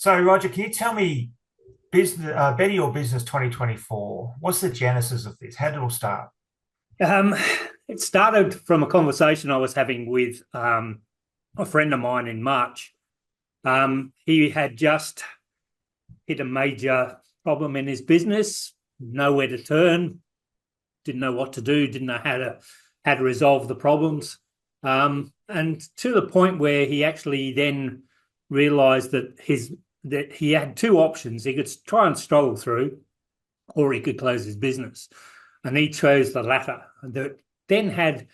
So, Roger, can you tell me business, Better Your Business 2024? What's the genesis of this? How did it all start? Um, it started from a conversation I was having with a friend of mine in March. He had just hit a major problem in his business, nowhere to turn, didn't know what to do, didn't know how to resolve the problems, and to the point where he actually then realised that he had two options. He could try and struggle through, or he could close his business. And he chose the latter. That then had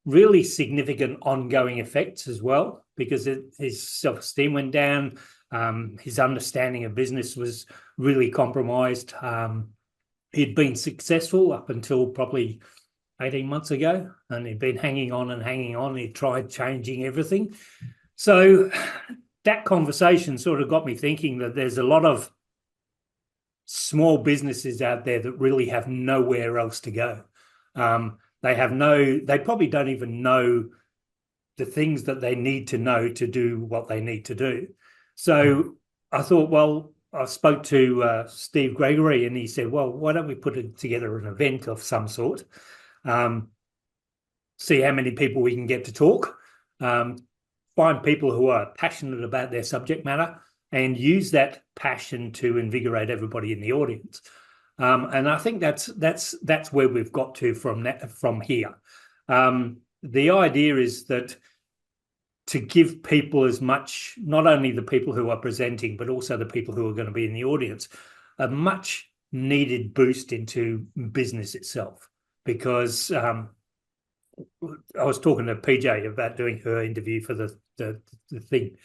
really significant ongoing effects as well, because his self-esteem went down. His understanding of business was really compromised. He'd been successful up until probably 18 months ago, and he'd been hanging on and hanging on. He tried changing everything. So that conversation sort of got me thinking that there's a lot of small businesses out there that really have nowhere else to go. They probably don't even know the things that they need to know to do what they need to do. So I thought, well, I spoke to Steve Gregory, and he said, well, why don't we put together an event of some sort, um, see how many people we can get to talk, um, find people who are passionate about their subject matter, and use that passion to invigorate everybody in the audience. And I think that's where we've got to from here. The idea is that to give people as much, not only the people who are presenting, but also the people who are going to be in the audience, a much needed boost into business itself. Because I was talking to PJ about doing her interview for the thing.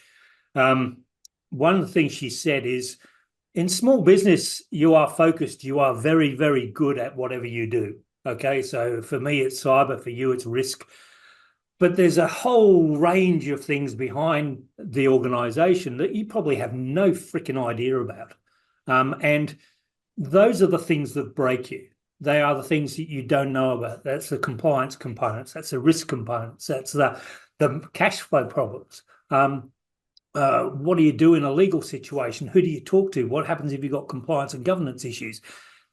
One of the things she said is, in small business, you are focused. You are very, very good at whatever you do. Okay, so for me, it's cyber. For you, it's risk. But there's a whole range of things behind the organization that you probably have no freaking idea about. And those are the things that break you. They are the things that you don't know about. That's the compliance components. That's the risk components. That's the cash flow problems. What do you do in a legal situation? Who do you talk to? What happens if you've got compliance and governance issues?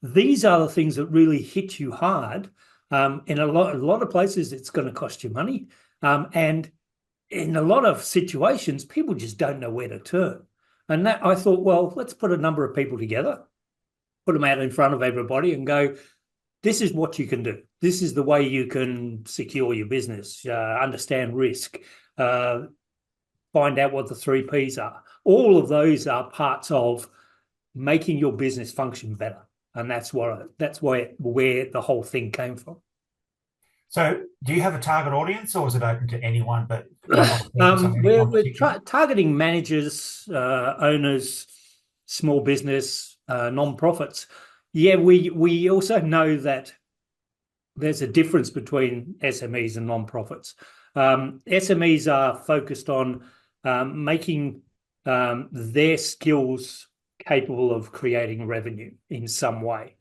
These are the things that really hit you hard. In a lot of places, it's going to cost you money. And in a lot of situations, people just don't know where to turn. And that I thought, well, let's put a number of people together, put them out in front of everybody and go, this is what you can do. This is the way you can secure your business, understand risk, find out what the three Ps are. All of those are parts of making your business function better. And that's where the whole thing came from. So, do you have a target audience, or is it open to anyone? But you're not focused on We're anyone particular. targeting managers, owners, small business, non-profits. Yeah, we also know that there's a difference between SMEs and non-profits. SMEs are focused on making their skills capable of creating revenue in some way.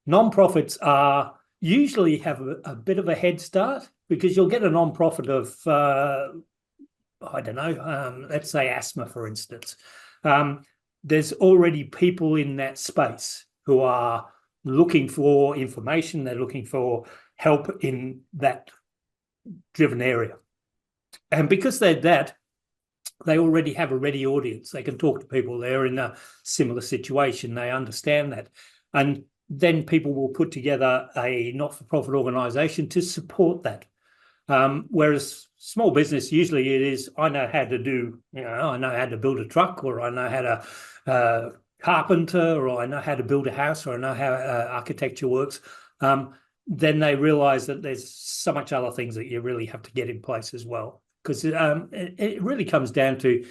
Non-profits are usually have a bit of a head start, because you'll get a non-profit of, I don't know, let's say asthma, for instance. There's already people in that space who are looking for information. They're looking for help in that driven area. And because they're that, they already have a ready audience. They can talk to people. They're in a similar situation. They understand that. And then people will put together a not-for-profit organisation to support that. Whereas small business, usually it is, I know how to do, I know how to build a truck, or I know how to carpenter, or I know how to build a house, or I know how architecture works. Then they realise that there's so much other things that you really have to get in place as well. Because it really comes down to,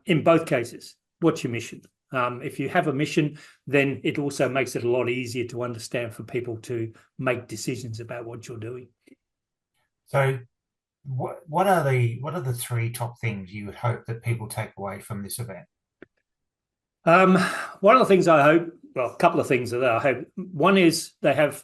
in both cases, what's your mission? If you have a mission, then it also makes it a lot easier to understand for people to make decisions about what you're doing. So, what are the three top things you would hope that people take away from this event? Um, One of the things I hope, well, a couple of things that I hope. One is they have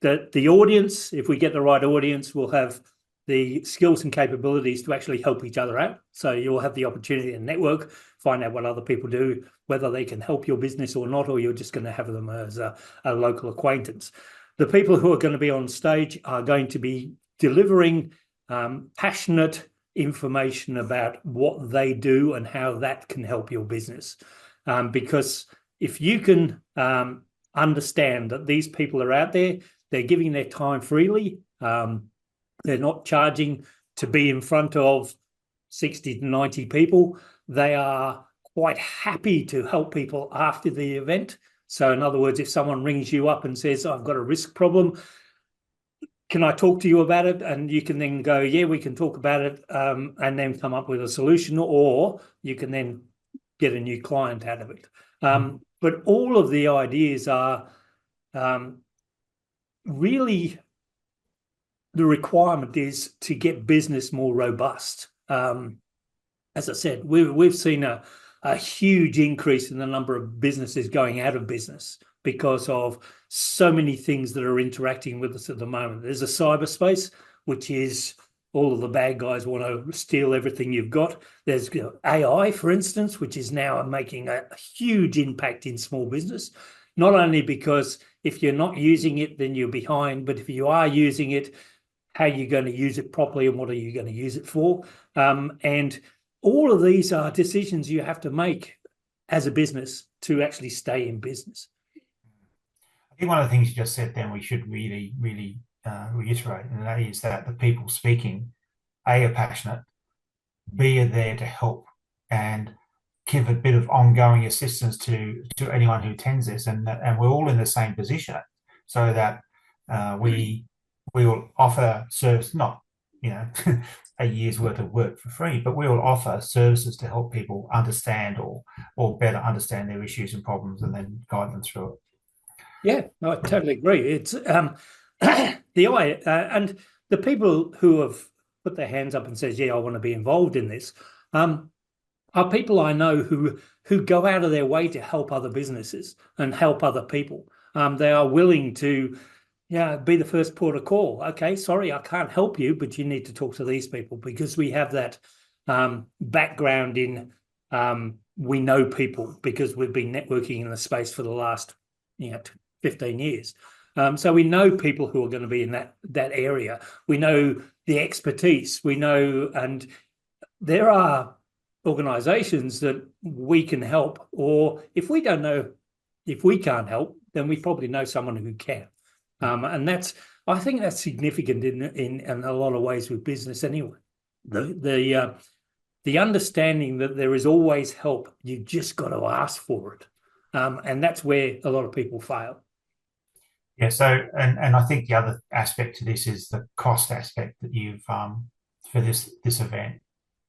the audience. If we get the right audience, we'll have the skills and capabilities to actually help each other out. So you'll have the opportunity to network, find out what other people do, whether they can help your business or not, or you're just going to have them as a local acquaintance. The people who are going to be on stage are going to be delivering passionate information about what they do and how that can help your business. Because if you can understand that these people are out there, they're giving their time freely, they're not charging to be in front of 60 to 90 people. They are quite happy to help people after the event. So in other words, if someone rings you up and says, I've got a risk problem, can I talk to you about it? And you can then go, yeah, we can talk about it, and then come up with a solution, or you can then get a new client out of it. But all of the ideas are really, the requirement is to get business more robust. As I said, we've seen a huge increase in the number of businesses going out of business because of so many things that are interacting with us at the moment. There's a cyberspace, which is all of the bad guys want to steal everything you've got. There's AI, for instance, which is now making a huge impact in small business, not only because if you're not using it, then you're behind, but if you are using it, how are you going to use it properly and what are you going to use it for? And all of these are decisions you have to make as a business to actually stay in business. I think one of the things you just said then we should really, really reiterate, and that is that the people speaking, A, are passionate, B, are there to help and give a bit of ongoing assistance to anyone who attends this, and we're all in the same position, so that we will offer service, not a year's worth of work for free, but we will offer services to help people understand or better understand their issues and problems, and then guide them through it. Yeah, no, I totally agree. It's the and the people who have put their hands up and says, "Yeah, I want to be involved in this," are people I know who go out of their way to help other businesses and help other people. They are willing to, be the first port of call. Okay, sorry, I can't help you, but you need to talk to these people because we have that background in we know people because we've been networking in the space for the last 15 years. So we know people who are going to be in that area. We know the expertise. We know, and there are organizations that we can help, or if we don't know, if we can't help, then we probably know someone who can. And I think that's significant in a lot of ways with business anyway. The understanding that there is always help, you've just got to ask for it. And that's where a lot of people fail. Yeah. So, and I think the other aspect to this is the cost aspect that you've for this event.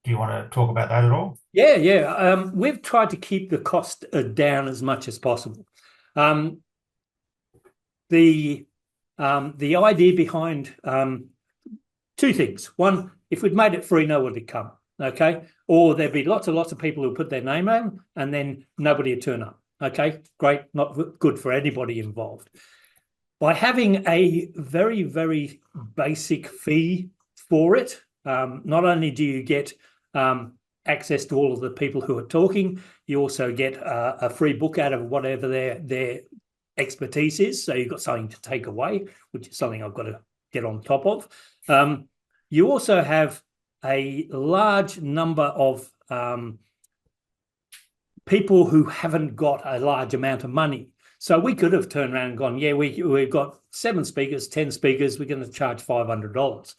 Do you want to talk about that at all? Yeah. We've tried to keep the cost down as much as possible. The idea behind two things. One, if we'd made it free, no one would come. Okay, or there'd be lots of people who put their name on, and then nobody would turn up. Okay, great, not good for anybody involved. By having a very, very basic fee for it, not only do you get access to all of the people who are talking, you also get a free book out of whatever their expertise is. So you've got something to take away, which is something I've got to get on top of. You also have a large number of people who haven't got a large amount of money. So we could have turned around and gone, we've got 7 speakers, 10 speakers, we're going to charge $500.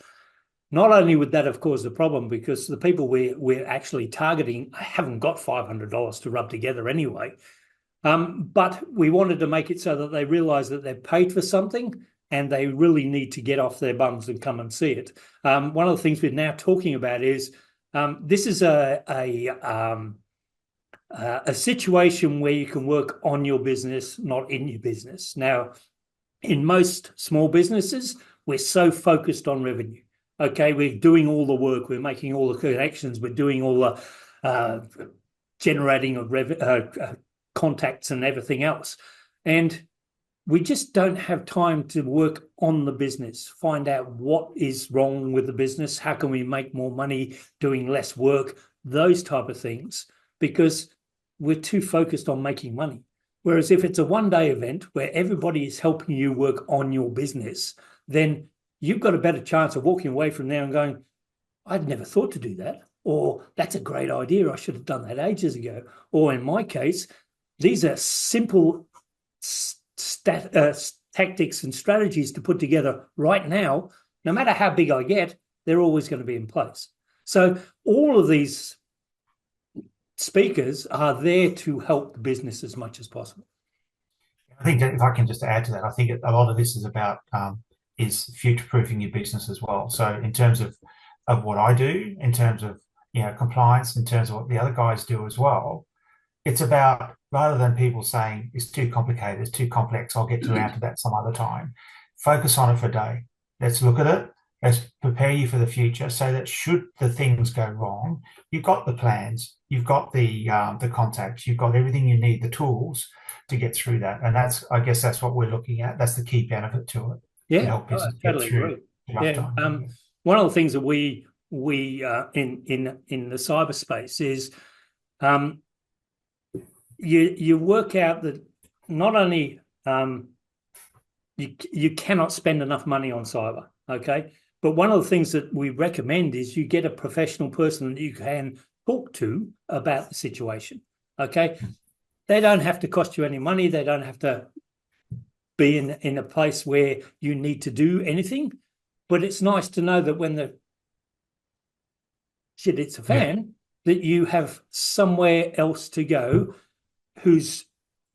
Not only would that have caused a problem because the people we're actually targeting haven't got $500 to rub together anyway, but we wanted to make it so that they realise that they've paid for something and they really need to get off their bums and come and see it. One of the things we're now talking about is this is a situation where you can work on your business, not in your business. Now, in most small businesses, we're so focused on revenue. Okay, we're doing all the work, we're making all the connections, we're doing all the generating of contacts and everything else. And we just don't have time to work on the business, find out what is wrong with the business, how can we make more money doing less work, those type of things, because we're too focused on making money. Whereas if it's a one-day event where everybody is helping you work on your business, then you've got a better chance of walking away from there and going, I'd never thought to do that. Or that's a great idea. I should have done that ages ago. Or in my case, these are simple tactics and strategies to put together right now. No matter how big I get, they're always going to be in place. So all of these speakers are there to help the business as much as possible. I think that if I can just add to that, I think a lot of this is about is future-proofing your business as well. So in terms of what I do, in terms of compliance, in terms of what the other guys do as well, it's about, rather than people saying it's too complicated, it's too complex, I'll get around to that some other time. Focus on it for a day. Let's look at it. Let's prepare you for the future so that should the things go wrong, you've got the plans, you've got the contacts, you've got everything you need, the tools to get through that. And I guess that's what we're looking at. That's the key benefit to it. Yeah, to help business totally get through agree. tough times. One of the things that we in the cyberspace is you work out that not only you cannot spend enough money on cyber, okay? But one of the things that we recommend is you get a professional person that you can talk to about the situation, okay? They don't have to cost you any money. They don't have to be in a place where you need to do anything. But it's nice to know that when the shit hits a fan, that you have somewhere else to go whose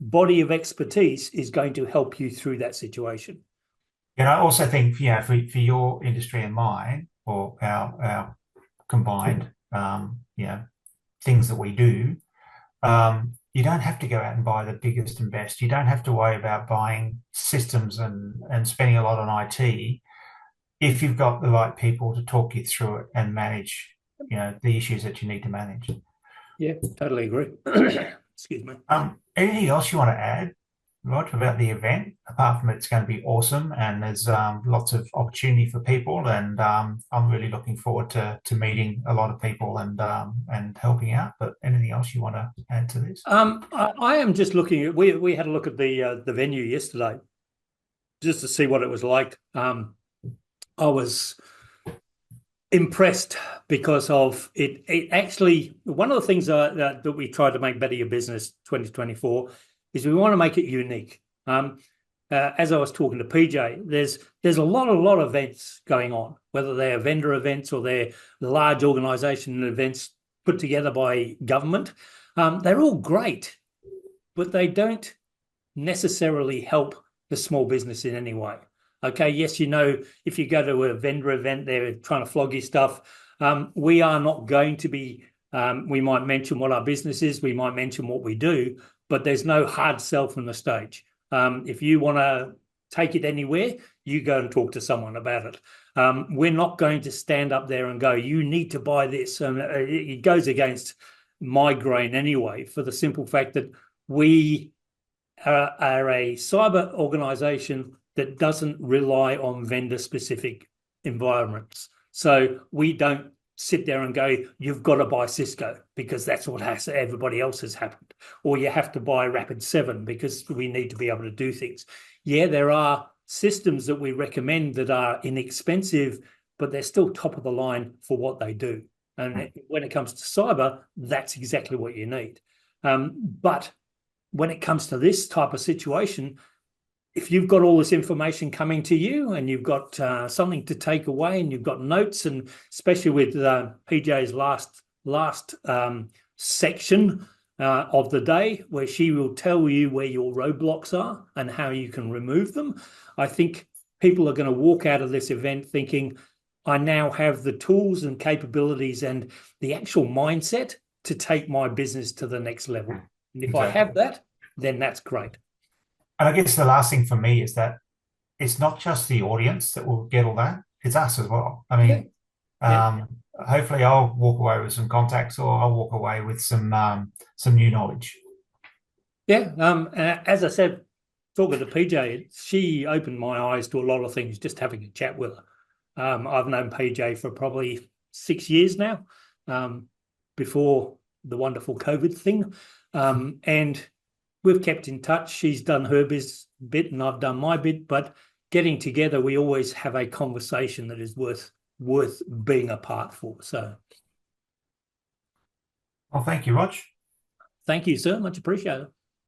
body of expertise is going to help you through that situation. And I also think, for your industry and mine, or our combined, things that we do, you don't have to go out and buy the biggest and best. You don't have to worry about buying systems and spending a lot on IT if you've got the right people to talk you through it and manage, the issues that you need to manage. Yeah, totally agree. Excuse me. Anything else you want to add, Rod, about the event? Apart from it's going to be awesome and there's lots of opportunity for people, and I'm really looking forward to meeting a lot of people and helping out. But anything else you want to add to this? I am just looking at. We had a look at the venue yesterday, just to see what it was like. I was impressed because of it. It actually, one of the things that we tried to make Better Your Business 2024 is we want to make it unique. As I was talking to PJ, there's a lot of events going on, whether they're vendor events or they're large organisation events put together by government. They're all great, but they don't necessarily help the small business in any way. Okay, yes, if you go to a vendor event, they're trying to flog you stuff. We are not going to be, we might mention what our business is, we might mention what we do, but there's no hard sell from the stage. If you want to take it anywhere, you go and talk to someone about it. We're not going to stand up there and go, you need to buy this. It goes against my grain anyway, for the simple fact that we are a cyber organisation that doesn't rely on vendor-specific environments. So we don't sit there and go, you've got to buy Cisco because that's what everybody else has happened. Or you have to buy Rapid7 because we need to be able to do things. Yeah, there are systems that we recommend that are inexpensive, but they're still top of the line for what they do. And when it comes to cyber, that's exactly what you need. But when it comes to this type of situation, if you've got all this information coming to you and you've got something to take away and you've got notes, and especially with PJ's last section of the day where she will tell you where your roadblocks are and how you can remove them, I think people are going to walk out of this event thinking, I now have the tools and capabilities and the actual mindset to take my business to the next level. And if I have that, then that's great. And I guess the last thing for me is that it's not just the audience that will get all that, it's us as well. I mean, hopefully I'll walk away with some contacts, or I'll walk away with some new knowledge. Yeah, as I said, talking to PJ, she opened my eyes to a lot of things just having a chat with her. I've known PJ for probably 6 years now, before the wonderful COVID thing. And we've kept in touch. She's done her bit and I've done my bit, but getting together, we always have a conversation that is worth being a part for. So, well, thank you, Rog. thank you, sir. Much appreciated.